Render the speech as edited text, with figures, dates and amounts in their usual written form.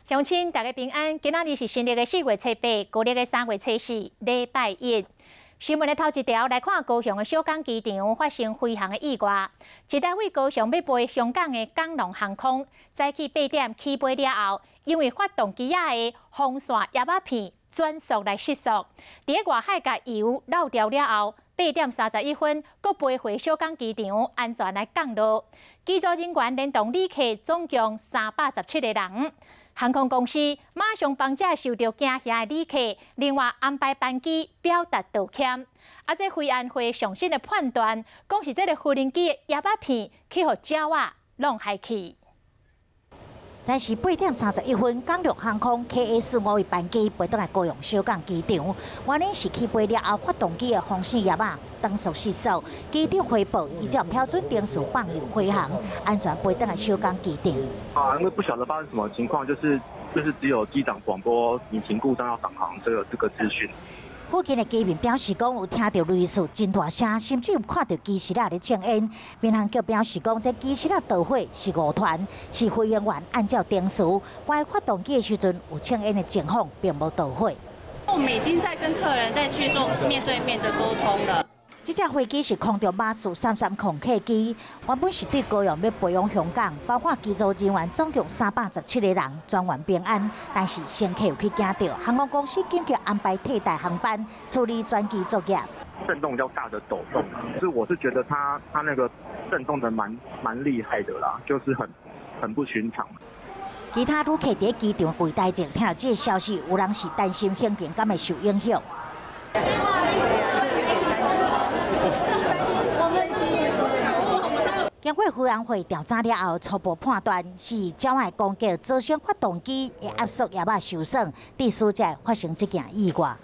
乡亲，大家平安。今仔日是新历的4月初8，旧历的3月初4，礼拜一。新闻的头一条来看，高雄的小港机场发生飞航的意外，一台为高雄要飞香港的港龙航空，早起8点起飞了后，因为发动机的风扇叶仔片转速来失速，伫外海甲油漏掉了后，8点31分，搁飞回小港机场，安全来降落。机组人员连同旅客总共317个人。航空公司马上帮这受到惊吓的旅客，另外安排班机表达道歉。这飞安会上新的判断，讲是这个无人机的叶仔片去互鸟仔弄害去。早时8点31分，港龙航空 KA45的班机飞倒来高雄小港机场，原因是起飞了后发动机的风扇叶仔转速失速，机长回报依照标准定速放油飞行，安全飞倒来小港机场。因为不晓得发生什么情况，就是只有机长广播引擎故障要返航，这个资讯。附近的居民表示讲，有听到类似真大声，甚至有看到机师仔咧呛烟。民航局表示讲，这机师仔导火是误传，是飞行员按照定时关发动机的时阵有呛烟的情况，并无导火。我们已经在跟客人在去做面对面的沟通了。这架飞机是空中巴士33客机，原本是对高雄要飞往香港，包括机组人员总共317个人，全员平安。但是乘客有去惊到，航空公司紧急安排替代航班处理转机作业。震动比较大的抖动，我是觉得它那个震动的蛮厉害的啦，就是很不寻常。其他旅客在机场柜台前听到这个消息，有人是担心行程敢会受影响。经过飞安会调查了后，初步判断是鸟仔攻击造成发动机的压缩叶仔受损，致使才发生这件意外。